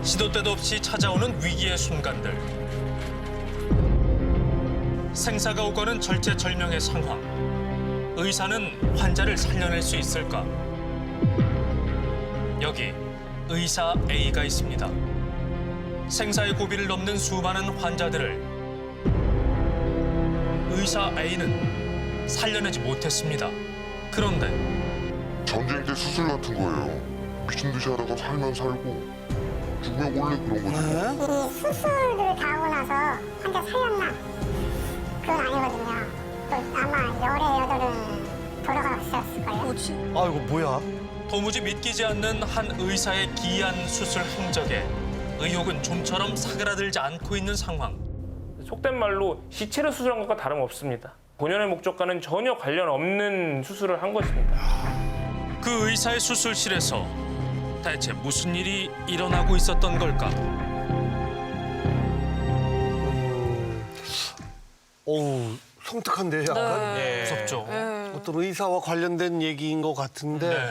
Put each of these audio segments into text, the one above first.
시도 때도 없이 찾아오는 위기의 순간들. 생사가 오가는 절체절명의 상황. 의사는 환자를 살려낼 수 있을까? 여기 의사 A가 있습니다. 생사의 고비를 넘는 수많은 환자들을 의사 A는 살려내지 못했습니다. 그런데 전쟁 때 수술 같은 거예요. 미친 듯이 하다가 살면 살고 죽으면 원래 그런 거죠. 이 수술을 다 하고 나서 환자 살렸나? 그건 아니거든요. 또 아마 열에 여덟은 돌아가셨을걸요. 뭐지? 아 이거 뭐야? 도무지 믿기지 않는 한 의사의 기이한 수술 행적에 의혹은 좀처럼 사그라들지 않고 있는 상황. 속된 말로 시체를 수술한 것과 다름없습니다. 본연의 목적과는 전혀 관련 없는 수술을 한 것입니다. 그 의사의 수술실에서 대체 무슨 일이 일어나고 있었던 걸까? 어우 섬뜩한데 약간 무섭죠. 어떤 의사와 관련된 얘기인 것 같은데 네.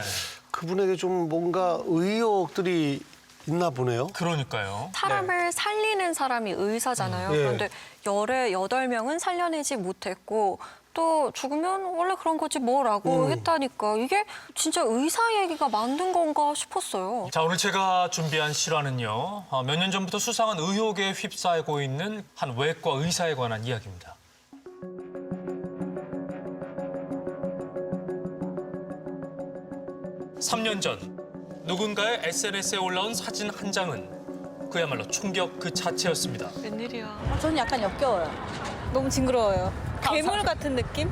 그분에게 좀 뭔가 의혹들이 있나 보네요. 그러니까요. 사람을 살리는 사람이 의사잖아요. 네. 그런데 열에 8명은 살려내지 못했고 또 죽으면 원래 그런 거지 뭐라고 했다니까 이게 진짜 의사 얘기가 만든 건가 싶었어요. 자, 오늘 제가 준비한 실화는요. 몇 년 전부터 수상한 의혹에 휩싸이고 있는 한 외과 의사에 관한 이야기입니다. 삼 년 전 누군가의 SNS에 올라온 사진 한 장은 그야말로 충격 그 자체였습니다. 웬일이야. 저는 약간 역겨워요. 너무 징그러워요. 괴물 같은 느낌?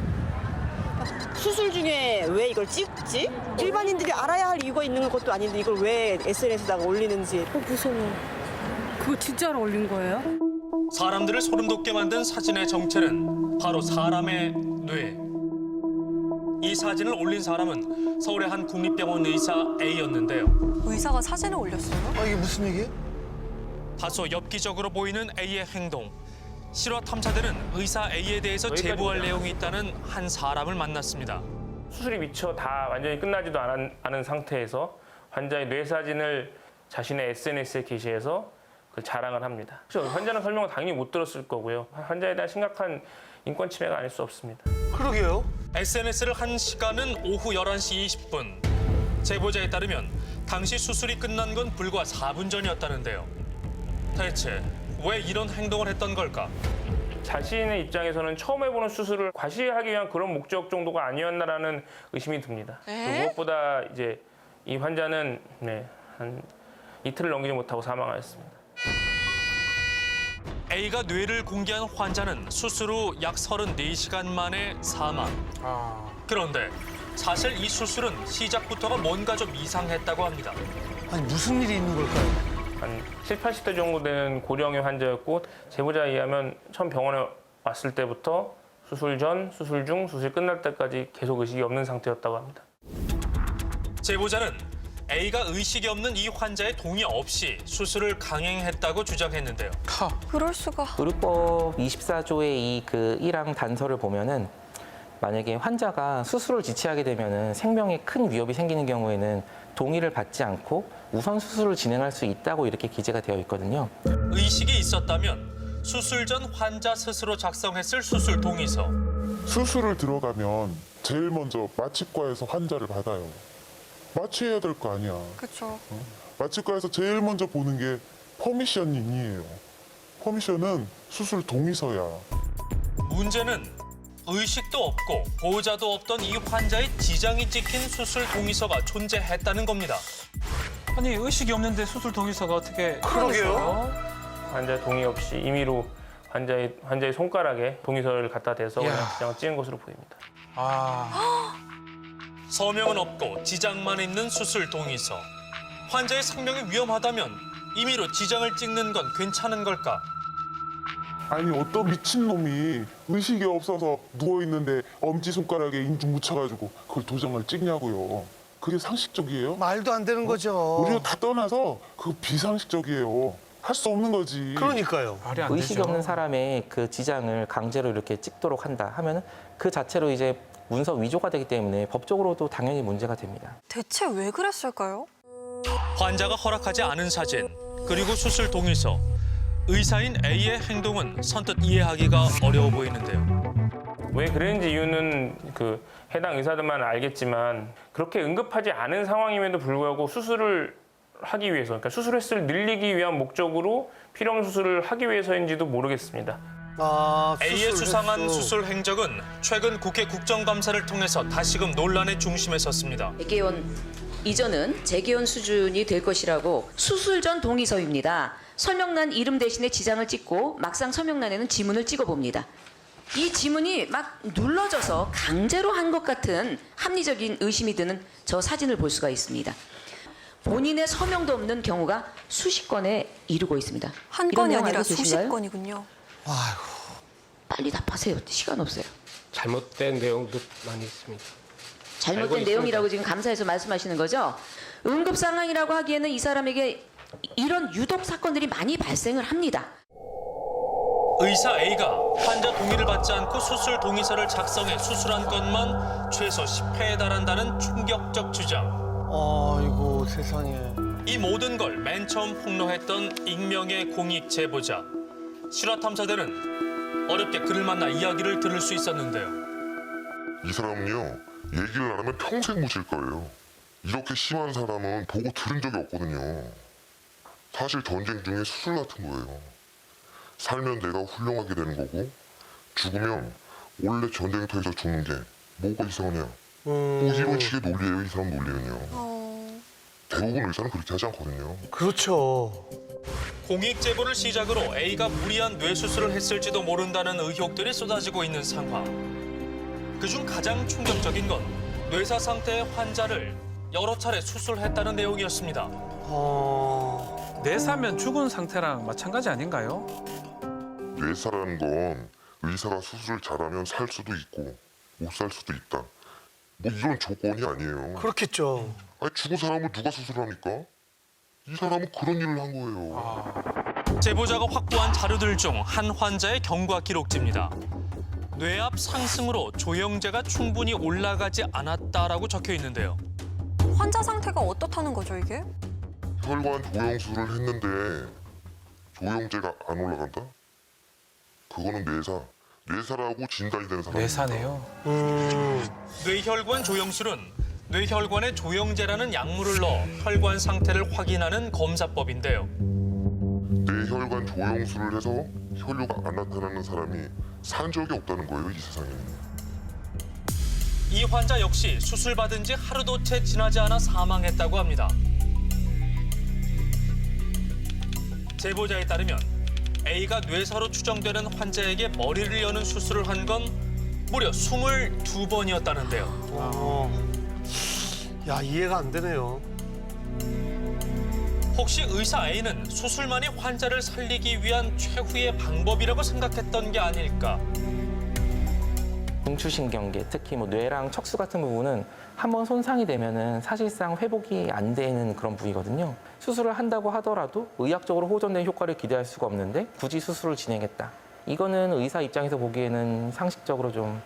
수술 중에 왜 이걸 찍지? 일반인들이 알아야 할 이유가 있는 것도 아닌데 이걸 왜 SNS에다가 올리는지. 무서워. 그거 진짜로 올린 거예요? 사람들을 소름 돋게 만든 사진의 정체는 바로 사람의 뇌. 이 사진을 올린 사람은 서울의 한 국립병원 의사 A였는데요. 의사가 사진을 올렸어요? 아 이게 무슨 얘기? 다소 엽기적으로 보이는 A의 행동. 실화 탐사들은 의사 A에 대해서 제보할 내용이 있다는 한 사람을 만났습니다. 수술이 미처 다 완전히 끝나지도 않은 상태에서 환자의 뇌 사진을 자신의 SNS에 게시해서 그걸 자랑을 합니다. 환자는 설명을 당연히 못 들었을 거고요. 환자에 대한 심각한 인권 침해가 아닐 수 없습니다. 그러게요. SNS를 한 시간은 오후 11시 20분. 제보자에 따르면 당시 수술이 끝난 건 불과 4분 전이었다는데요. 대체 왜 이런 행동을 했던 걸까? 자신의 입장에서는 처음 해보는 수술을 과시하기 위한 그런 목적 정도가 아니었나라는 의심이 듭니다. 무엇보다 이제 이 환자는 한 이틀을 넘기지 못하고 사망하였습니다. A가 뇌를 공개한 환자는 수술 후 약 34시간 만에 사망. 그런데 사실 이 수술은 시작부터가 뭔가 좀 이상했다고 합니다. 아니 무슨 일이 있는 걸까요? 한 70, 80대 정도 되는 고령의 환자였고 제보자에 의하면 처음 병원에 왔을 때부터 수술 전, 수술 중, 수술 끝날 때까지 계속 의식이 없는 상태였다고 합니다. 제보자는 A가 의식이 없는 이 환자의 동의 없이 수술을 강행했다고 주장했는데요. 그럴 수가. 의료법 24조의 이 그 1항 단서를 보면은 만약에 환자가 수술을 지체하게 되면은 생명에 큰 위협이 생기는 경우에는 동의를 받지 않고 우선 수술을 진행할 수 있다고 이렇게 기재가 되어 있거든요. 의식이 있었다면 수술 전 환자 스스로 작성했을 수술 동의서. 수술을 들어가면 제일 먼저 마취과에서 환자를 받아요. 마취해야 될 거 아니야. 그렇죠. 마취과에서 제일 먼저 보는 게 퍼미션인이에요. 퍼미션은 수술 동의서야. 문제는 의식도 없고 보호자도 없던 이 환자의 지장이 찍힌 수술 동의서가 존재했다는 겁니다. 아니 의식이 없는데 수술 동의서가 어떻게? 그러게요. 환자 동의 없이 임의로 환자의 손가락에 동의서를 갖다 대서 그냥 지장을 찍은 것으로 보입니다. 서명은 없고 지장만 있는 수술 동의서. 환자의 생명이 위험하다면 임의로 지장을 찍는 건 괜찮은 걸까? 아니 어떤 미친놈이 의식이 없어서 누워있는데 엄지손가락에 인중 묻혀가지고 그걸 도장을 찍냐고요. 그게 상식적이에요? 말도 안 되는 거죠. 우리가 다 떠나서 그거 비상식적이에요. 할 수 없는 거지. 그러니까요. 말이 안 의식이 되죠. 없는 사람의 그 지장을 강제로 이렇게 찍도록 한다 하면은 그 자체로 이제 문서 위조가 되기 때문에 법적으로도 당연히 문제가 됩니다. 대체 왜 그랬을까요? 환자가 허락하지 않은 사진. 그리고 수술 동의서. 의사인 A의 행동은 선뜻 이해하기가 어려워 보이는데요. 왜 그랬는지 이유는 그 해당 의사들만 알겠지만 그렇게 응급하지 않은 상황임에도 불구하고 수술을 하기 위해서, 그러니까 수술 횟수를 늘리기 위한 목적으로 필요한 수술을 하기 위해서인지도 모르겠습니다. A의 수상한 수술 행적은 최근 국회 국정감사를 통해서 다시금 논란의 중심에 섰습니다. 재개원 이전은 재개원 수준이 될 것이라고 수술 전 동의서입니다. 설명란 이름 대신에 지장을 찍고 막상 서명란에는 지문을 찍어봅니다. 이 지문이 막 눌러져서 강제로 한 것 같은 합리적인 의심이 드는 저 사진을 볼 수가 있습니다. 본인의 서명도 없는 경우가 수십 건에 이르고 있습니다. 한 이런 건이 내용 아니라 알고 수십 계신가요? 건이군요. 빨리 답하세요. 시간 없어요. 잘못된 내용도 많이 있습니다. 잘못된 알고 내용이라고 있습니다. 지금 감사해서 말씀하시는 거죠? 응급 상황이라고 하기에는 이 사람에게 이런 유독 사건들이 많이 발생을 합니다. 의사 A가 환자 동의를 받지 않고 수술 동의서를 작성해 수술한 건만 최소 10회에 달한다는 충격적 주장. 아이고 세상에. 이 모든 걸 맨 처음 폭로했던 익명의 공익 제보자. 실화탐사대는 어렵게 그를 만나 이야기를 들을 수 있었는데요. 이 사람은요, 얘기를 안 하면 평생 묻힐 거예요. 이렇게 심한 사람은 보고 들은 적이 없거든요. 사실 전쟁 중에 수술 같은 거예요. 살면 내가 훌륭하게 되는 거고, 죽으면 원래 전쟁터에서 죽는 게 뭐가 이상하냐. 뭐 이런 식의 논리예요, 이 사람 논리는요. 대부분 의사는 그렇게 하지 않거든요. 그렇죠. 공익 제보를 시작으로 A가 무리한 뇌수술을 했을지도 모른다는 의혹들이 쏟아지고 있는 상황. 그중 가장 충격적인 건 뇌사 상태의 환자를 여러 차례 수술했다는 내용이었습니다. 뇌사면 죽은 상태랑 마찬가지 아닌가요? 뇌사라는 건 의사가 수술을 잘하면 살 수도 있고 못 살 수도 있다. 뭐 이런 조건이 아니에요. 그렇겠죠. 아니 죽은 사람을 누가 수술합니까? 이 사람은 그런 일을 한 거예요. 제보자가 확보한 자료들 중 한 환자의 경과 기록지입니다. 뇌압 상승으로 조영제가 충분히 올라가지 않았다라고 적혀 있는데요. 환자 상태가 어떻다는 거죠, 이게? 혈관 조영술을 했는데 조영제가 안 올라간다? 그거는 뇌사라고 진단이 되는 사람. 뇌사네요. 뇌혈관 조영술은 뇌혈관에 조영제라는 약물을 넣어 혈관 상태를 확인하는 검사법인데요. 뇌혈관 조영술을 해서 혈류가 안 나타나는 사람이 산 적이 없다는 거예요, 이 세상에. 이 환자 역시 수술받은 지 하루도 채 지나지 않아 사망했다고 합니다. 제보자에 따르면 A가 뇌사로 추정되는 환자에게 머리를 여는 수술을 한 건 무려 22번이었다는데요. 야 이해가 안 되네요. 혹시 의사 A는 수술만이 환자를 살리기 위한 최후의 방법이라고 생각했던 게 아닐까? 중추신경계, 특히 뭐 뇌랑 척수 같은 부분은 한번 손상이 되면은 사실상 회복이 안 되는 그런 부위거든요. 수술을 한다고 하더라도 의학적으로 호전된 효과를 기대할 수가 없는데 굳이 수술을 진행했다. 이거는 의사 입장에서 보기에는 상식적으로 좀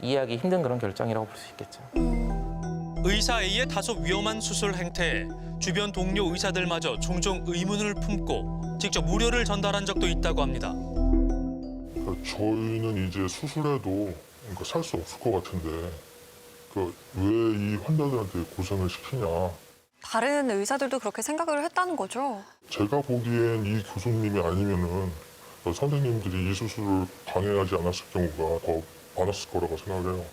이해하기 힘든 그런 결정이라고 볼 수 있겠죠. 의사 A의 다소 위험한 수술 행태에 주변 동료 의사들마저 종종 의문을 품고 직접 무료를 전달한 적도 있다고 합니다. 저희는 이제 수술해도 살 수 없을 것 같은데 왜 이 환자들한테 고생을 시키냐. 다른 의사들도 그렇게 생각을 했다는 거죠. 제가 보기엔 이 교수님이 아니면은 선생님들이 이 수술을 강행하지 않았을 경우가 더 많았을 거라고 생각해요.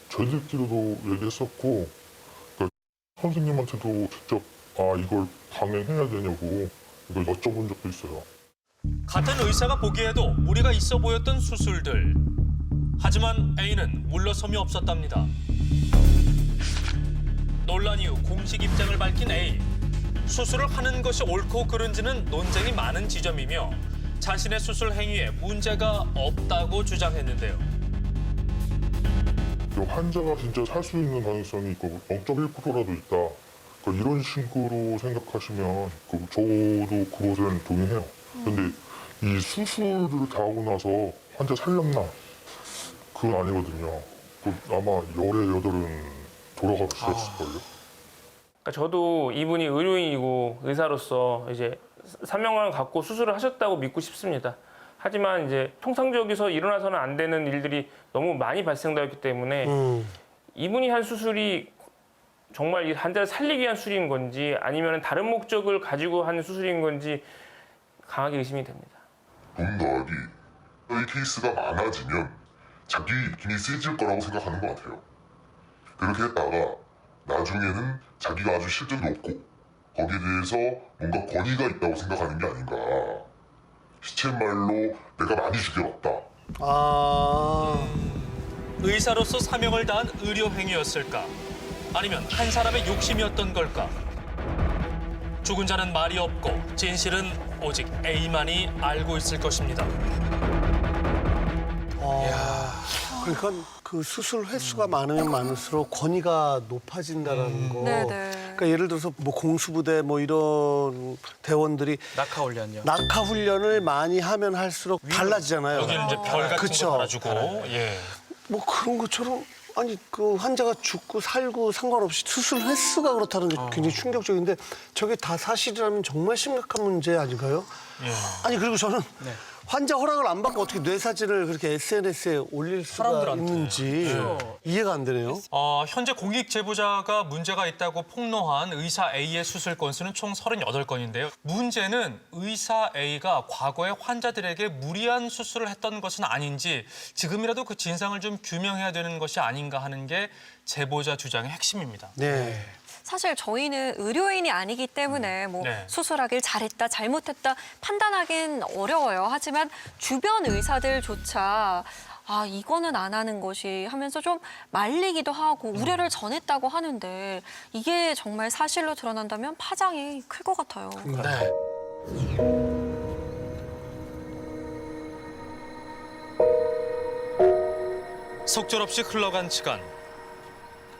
저희들끼리도 얘기했었고 선생님한테도 직접 이걸 강행해야 되냐고 이걸 여쭤본 적도 있어요. 같은 의사가 보기에도 무리가 있어 보였던 수술들. 하지만 A는 물러섬이 없었답니다. 논란 이후 공식 입장을 밝힌 A. 수술을 하는 것이 옳고 그른지는 논쟁이 많은 지점이며 자신의 수술 행위에 문제가 없다고 주장했는데요. 환자가 진짜 살 수 있는 가능성이 있고 0.1%라도 있다. 이런 식으로 생각하시면 저도 그것은 동의해요. 근데 이 수술을 다 하고 나서 환자 살렸나? 그건 아니거든요. 아마 열의 여덟은 돌아가셨을걸요. 그러니까 저도 이분이 의료인이고 의사로서 이제 사명을 갖고 수술을 하셨다고 믿고 싶습니다. 하지만 이제 통상적에서 일어나서는 안 되는 일들이 너무 많이 발생되었기 때문에 이분이 한 수술이 정말 이 환자를 살리기 위한 수술인 건지 아니면 다른 목적을 가지고 한 수술인 건지 강하게 의심이 됩니다. 돈 더하기 이 케이스가 많아지면 자기 입김이 세질 거라고 생각하는 것 같아요. 그렇게 했다가 나중에는 자기가 아주 실력이 없고 거기에 대해서 뭔가 권위가 있다고 생각하는 게 아닌가. 시쳇말로 내가 많이 죽여봤다. 의사로서 사명을 다한 의료 행위였을까? 아니면 한 사람의 욕심이었던 걸까? 죽은 자는 말이 없고 진실은 오직 A만이 알고 있을 것입니다. 그러니까 그 수술 횟수가 많으면 많을수록 권위가 높아진다는 거. 네네. 그러니까 예를 들어서 뭐 공수부대 뭐 이런 대원들이 낙하 훈련요. 낙하 훈련을 많이 하면 할수록 달라지잖아요. 여기는 이제 별 같은 그쵸. 거 달아주고. 예. 뭐 그런 것처럼 아니 그 환자가 죽고 살고 상관없이 수술 횟수가 그렇다는 게 굉장히 충격적인데 저게 다 사실이라면 정말 심각한 문제 아닌가요? 예. 아니 그리고 저는 네. 환자 허락을 안 받고 어떻게 뇌사진을 그렇게 SNS에 올릴 수가 사람들한테. 있는지 이해가 안 되네요. 현재 공익 제보자가 문제가 있다고 폭로한 의사 A의 수술 건수는 총 38건인데요. 문제는 의사 A가 과거에 환자들에게 무리한 수술을 했던 것은 아닌지 지금이라도 그 진상을 좀 규명해야 되는 것이 아닌가 하는 게 제보자 주장의 핵심입니다. 네. 사실 저희는 의료인이 아니기 때문에 뭐 네. 수술하길 잘했다, 잘못했다 판단하긴 어려워요. 하지만 주변 의사들조차 이거는 안 하는 것이 하면서 좀 말리기도 하고 우려를 전했다고 하는데 이게 정말 사실로 드러난다면 파장이 클 것 같아요. 네. 속절없이 흘러간 시간.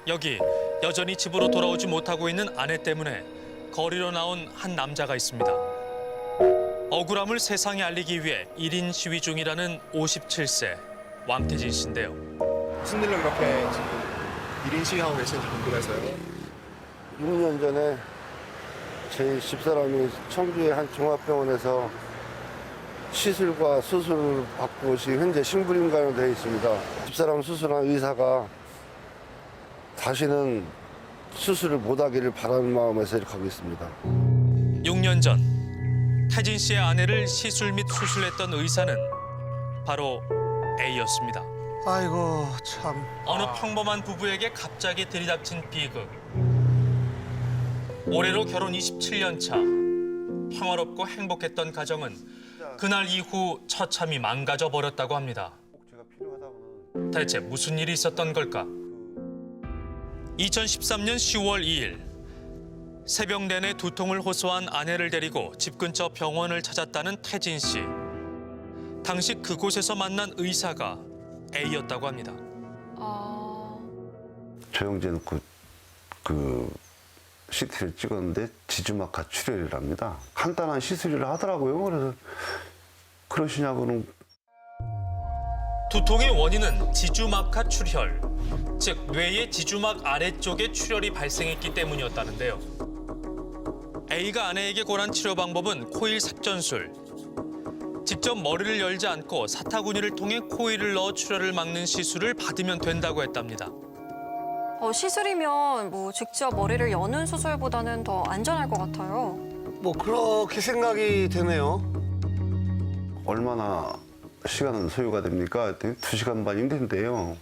여기 여전히 집으로 돌아오지 못하고 있는 아내 때문에 거리로 나온 한 남자가 있습니다. 억울함을 세상에 알리기 위해 1인 시위 중이라는 57세 왕태진 씨인데요. 무슨 일로 그렇게 지금 1인 시위하고 계신지 궁금해서요. 6년 전에 제 집사람이 청주의 한 종합병원에서 시술과 수술을 받고 지금 현재 심부름가로 되어 있습니다. 집사람 수술한 의사가 다시는 수술을 못하기를 바라는 마음에서 이렇게 하고 있습니다. 6년 전 태진 씨의 아내를 시술 및 수술했던 의사는 바로 A였습니다. 아이고 참. 어느 평범한 부부에게 갑자기 들이닥친 비극. 올해로 결혼 27년 차. 평화롭고 행복했던 가정은 그날 이후 처참히 망가져 버렸다고 합니다. 대체 무슨 일이 있었던 걸까? 2013년 10월 2일 새벽 내내 두통을 호소한 아내를 데리고 집 근처 병원을 찾았다는 태진 씨. 당시 그곳에서 만난 의사가 A였다고 합니다. 조영재 놓고 그 CT를 찍었는데 지주막하 출혈이랍니다. 간단한 시술을 하더라고요. 그래서 그러시냐고는. 두통의 원인은 지주막하 출혈, 즉 뇌의 지주막 아래쪽에 출혈이 발생했기 때문이었다는데요. A가 아내에게 권한 치료 방법은 코일 삽전술. 직접 머리를 열지 않고 사타구니를 통해 코일을 넣어 출혈을 막는 시술을 받으면 된다고 했답니다. 시술이면 뭐 직접 머리를 여는 수술보다는 더 안전할 것 같아요. 뭐 그렇게 생각이 되네요. 얼마나 시간은 소요가 됩니까? 2시간 반이면 된대요.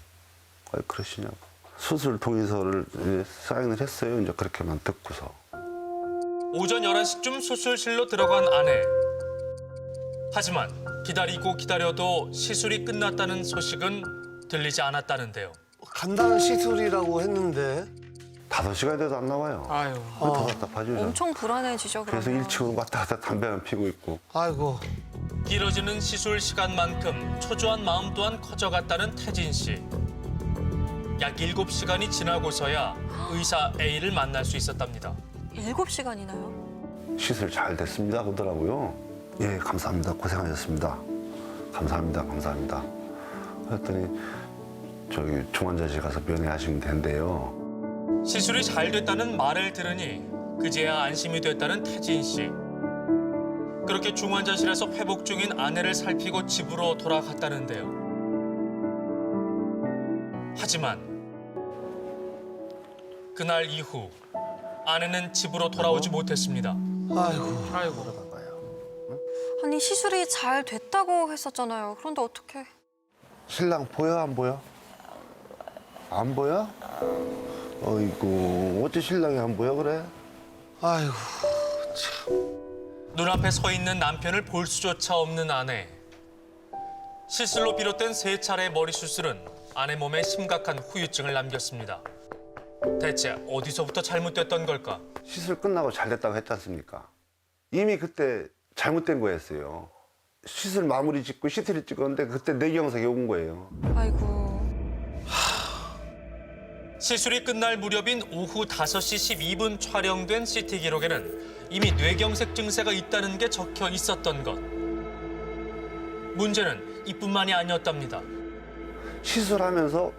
왜 그러시냐고. 수술 동의서를 사인을 했어요. 이제 그렇게만 듣고서. 오전 11시쯤 수술실로 들어간 아내. 하지만 기다리고 기다려도 시술이 끝났다는 소식은 들리지 않았다는데요. 간단한 시술이라고 했는데 5시간 돼도 안 나와요. 아유. 더 답답하죠. 엄청 불안해지죠, 그러면. 그래서 1층으로 왔다 갔다 담배만 피고 있고. 아이고. 길어지는 시술 시간만큼 초조한 마음 또한 커져갔다는 태진 씨. 약 7시간이 지나고서야 의사 A를 만날 수 있었답니다. 7시간이나요? 시술 잘 됐습니다 그러더라고요. 예, 감사합니다. 고생하셨습니다. 감사합니다. 감사합니다. 그랬더니 저기 중환자실 가서 면회하시면 된대요. 시술이 잘 됐다는 말을 들으니 그제야 안심이 됐다는 태진 씨. 그렇게 중환자실에서 회복 중인 아내를 살피고 집으로 돌아갔다는데요. 하지만 그날 이후 아내는 집으로 돌아오지 못했습니다. 아이고. 아니 시술이 잘 됐다고 했었잖아요. 그런데 어떻게? 신랑 보여 안 보여? 안 보여? 어이구 어째 신랑이 안 보여 그래? 아이고. 눈앞에 서 있는 남편을 볼 수조차 없는 아내. 시술로 비롯된 3차례의 머리 수술은 아내 몸에 심각한 후유증을 남겼습니다. 대체 어디서부터 잘못됐던 걸까? 시술 끝나고 잘 됐다고 했지 않습니까? 이미 그때 잘못된 거였어요. 시술 마무리 짓고 CT를 찍었는데 그때 뇌경색이 온 거예요. 아이고. 시술이 끝날 무렵인 오후 5시 12분 촬영된 CT 기록에는 이미 뇌경색 증세가 있다는 게 적혀 있었던 것. 문제는 이뿐만이 아니었답니다. 시술하면서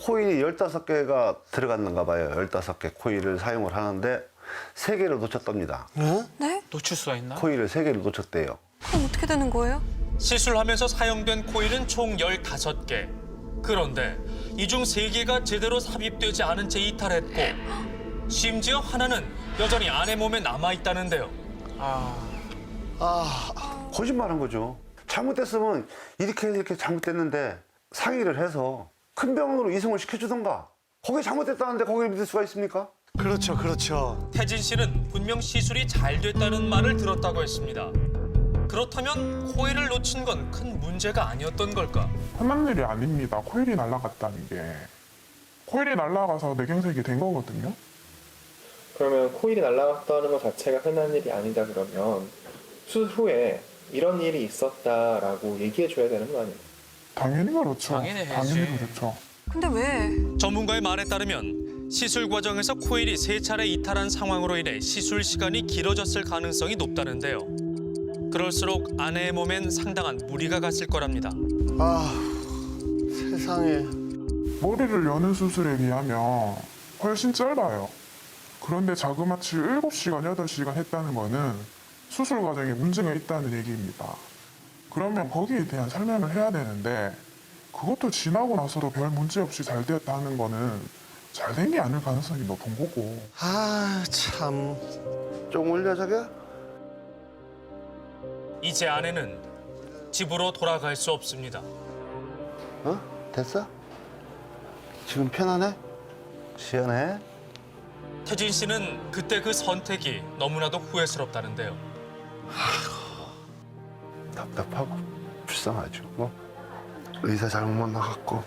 코일이 15개가 들어갔는가 봐요. 15개 코일을 사용을 하는데 3개를 놓쳤답니다. 네? 놓칠 수가 있나? 코일을 3개를 놓쳤대요. 그럼 어떻게 되는 거예요? 시술하면서 사용된 코일은 총 15개. 그런데 이 중 3개가 제대로 삽입되지 않은 채 이탈했고 심지어 하나는 여전히 아내 몸에 남아있다는데요. 거짓말한 거죠. 잘못됐으면 이렇게 잘못됐는데 상의를 해서 큰 병원으로 이송을 시켜주던가. 거기 잘못됐다는데 거기를 믿을 수가 있습니까? 그렇죠, 그렇죠. 태진 씨는 분명 시술이 잘 됐다는 말을 들었다고 했습니다. 그렇다면 코일을 놓친 건 큰 문제가 아니었던 걸까? 흔한 일이 아닙니다. 코일이 날아갔다는 게. 코일이 날아가서 뇌경색이 된 거거든요. 그러면 코일이 날아갔다는 것 자체가 흔한 일이 아니다 그러면 수술 후에 이런 일이 있었다라고 얘기해 줘야 되는 거 아니에요? 당연히 그렇죠. 당연히 해야지. 당연히 그렇죠. 근데 왜? 전문가의 말에 따르면 시술 과정에서 코일이 3차례 이탈한 상황으로 인해 시술 시간이 길어졌을 가능성이 높다는데요. 그럴수록 아내의 몸엔 상당한 무리가 갔을 거랍니다. 세상에. 머리를 여는 수술에 비하면 훨씬 짧아요. 그런데 자그마치 7시간, 8시간 했다는 거는 수술 과정에 문제가 있다는 얘기입니다. 그러면 거기에 대한 설명을 해야 되는데 그것도 지나고 나서도 별 문제 없이 잘 되었다는 거는 잘 된 게 아닐 가능성이 높은 거고. 참. 좀 올려 자기야? 이제 아내는 집으로 돌아갈 수 없습니다. 됐어? 지금 편안해? 시원해? 태진 씨는 그때 그 선택이 너무나도 후회스럽다는데요. 답답하고 불쌍하죠. 의사 잘못 만나갖고.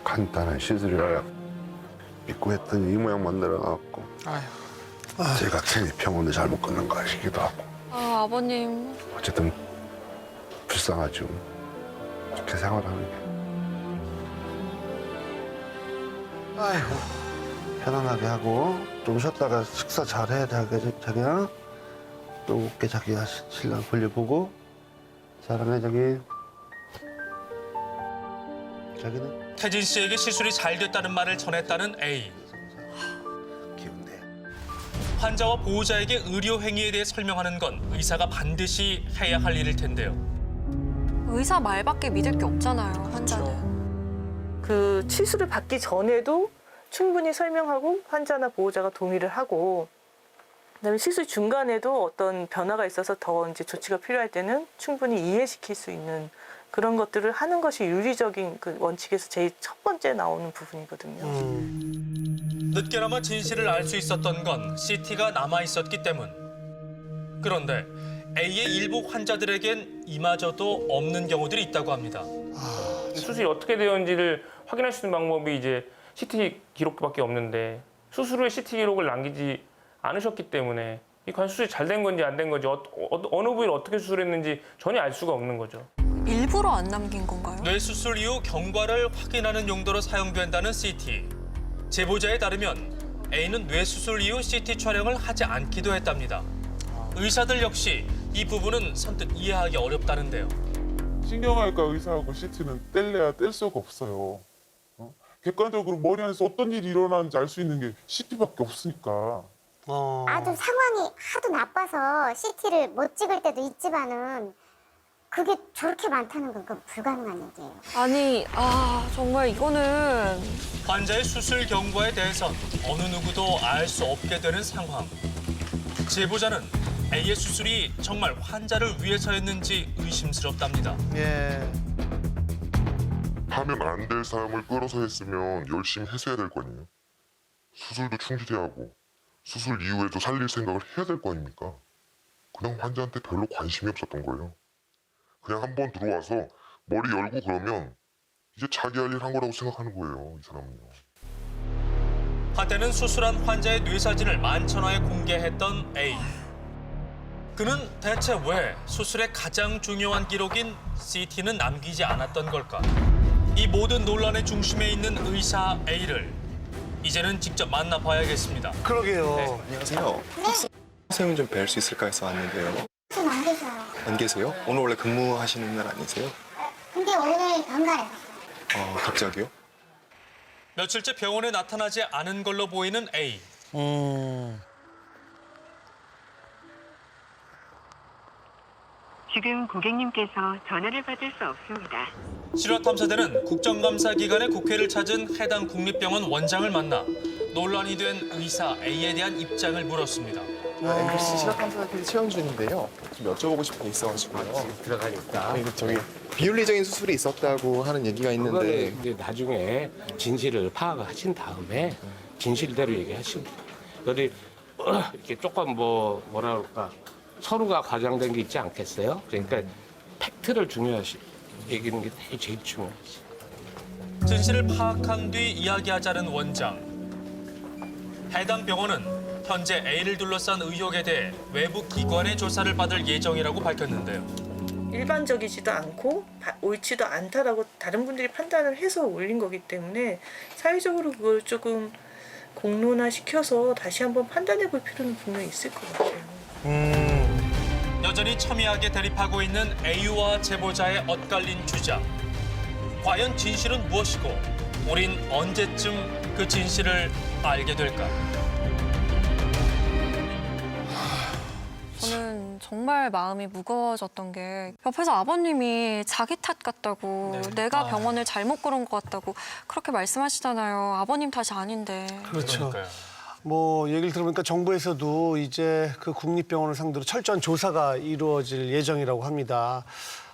간단한 시술이라 믿고 했더니 이 모양 만들어갖고 제가 괜히 병원을 잘못 끊는 거 아시기도 하고. 아버님. 어쨌든 불쌍하죠. 이렇게 생활하는 게. 아이고. 편안하게 하고 좀 쉬었다가 식사 잘해 자기야. 또 올게 자기야. 신랑 볼일 보고. 사랑해 자기. 자기는? 태진 씨에게 시술이 잘 됐다는 말을 전했다는 A. 기운내. 환자와 보호자에게 의료 행위에 대해 설명하는 건 의사가 반드시 해야 할 일일 텐데요. 의사 말밖에 믿을 게 없잖아요, 환자는. 그 시술을 받기 전에도 충분히 설명하고 환자나 보호자가 동의를 하고 그다음에 시술 중간에도 어떤 변화가 있어서 더 이제 조치가 필요할 때는 충분히 이해시킬 수 있는 그런 것들을 하는 것이 윤리적인 그 원칙에서 제일 첫 번째 나오는 부분이거든요. 늦게나마 진실을 알 수 있었던 건 CT가 남아 있었기 때문. 그런데 A의 일부 환자들에겐 이마저도 없는 경우들이 있다고 합니다. 수술이 어떻게 되었는지를 확인할 수 있는 방법이 이제 CT 기록밖에 없는데 수술 후에 CT 기록을 남기지 않으셨기 때문에 이 과연 수술이 잘 된 건지 안 된 건지 어느 부위를 어떻게 수술했는지 전혀 알 수가 없는 거죠. 일부러 안 남긴 건가요? 뇌수술 이후 경과를 확인하는 용도로 사용된다는 CT. 제보자에 따르면 A는 뇌수술 이후 CT 촬영을 하지 않기도 했답니다. 의사들 역시 이 부분은 선뜻 이해하기 어렵다는데요. 신경외과 의사하고 CT는 뗄래야 뗄 수가 없어요. 객관적으로 머리 안에서 어떤 일이 일어나는지 알 수 있는 게 CT밖에 없으니까. 아주 상황이 하도 나빠서 CT를 못 찍을 때도 있지만은 그게 저렇게 많다는 건 그건 불가능한 얘기예요. 아니, 정말 이거는 환자의 수술 경과에 대해선 어느 누구도 알 수 없게 되는 상황. 제보자는 A의 수술이 정말 환자를 위해서였는지 의심스럽답니다. 예. 하면 안 될 사람을 끌어서 했으면 열심히 했어야 될 거 아니에요. 수술도 충실히 하고 수술 이후에도 살릴 생각을 해야 될 거 아닙니까? 그냥 환자한테 별로 관심이 없었던 거예요. 그냥 한 번 들어와서 머리 열고 그러면 이제 자기 할 일 한 거라고 생각하는 거예요, 이 사람은요. 한때는 수술한 환자의 뇌사진을 만천하에 공개했던 A. 그는 대체 왜 수술의 가장 중요한 기록인 CT는 남기지 않았던 걸까? 이 모든 논란의 중심에 있는 의사 A를 이제는 직접 만나봐야겠습니다. 그러게요. 네, 안녕하세요. 선생님 좀 뵐 수 있을까 해서 왔는데요. 좀 안 계셔요. 안 계세요? 오늘 원래 근무하시는 날 아니세요? 근데 오늘 병가요. 갑자기요? 며칠째 병원에 나타나지 않은 걸로 보이는 A. 지금 고객님께서 전화를 받을 수 없습니다. 실화탐사대는 국정감사 기간에 국회를 찾은 해당 국립병원 원장을 만나 논란이 된 의사 A에 대한 입장을 물었습니다. MBC 실화탐사대 최영준인데요. 좀 여쭤보고 싶은 게 있어가지고요. 들어가니까. 저기 비윤리적인 수술이 있었다고 하는 얘기가 있는데 그거는 이제 나중에 진실을 파악하신 다음에 진실대로 얘기하시면 돼요. 그런데 이렇게 조금 뭐라 그럴까 서로가 과장된 게 있지 않겠어요? 그러니까 팩트를 중요하시 얘기하는 게 제일 중요하지. 진실을 파악한 뒤 이야기하자는 원장. 해당 병원은 현재 A를 둘러싼 의혹에 대해 외부 기관의 조사를 받을 예정이라고 밝혔는데요. 일반적이지도 않고 옳지도 않다라고 다른 분들이 판단을 해서 올린 거기 때문에 사회적으로 그걸 조금 공론화시켜서 다시 한번 판단해 볼 필요는 분명히 있을 것 같아요. 여전히 첨예하게 대립하고 있는 A와 제보자의 엇갈린 주장. 과연 진실은 무엇이고 우린 언제쯤 그 진실을 알게 될까? 저는 정말 마음이 무거워졌던 게 옆에서 아버님이 자기 탓 같다고 내가 병원을 잘못 고른 것 같다고 그렇게 말씀하시잖아요. 아버님 탓이 아닌데. 그렇죠. 뭐 얘기를 들어보니까 정부에서도 이제 그 국립병원을 상대로 철저한 조사가 이루어질 예정이라고 합니다.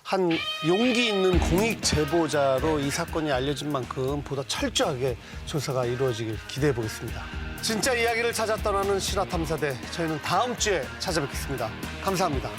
한 용기 있는 공익 제보자로 이 사건이 알려진 만큼 보다 철저하게 조사가 이루어지길 기대해 보겠습니다. 진짜 이야기를 찾아 떠나는 실화탐사대, 저희는 다음 주에 찾아뵙겠습니다. 감사합니다.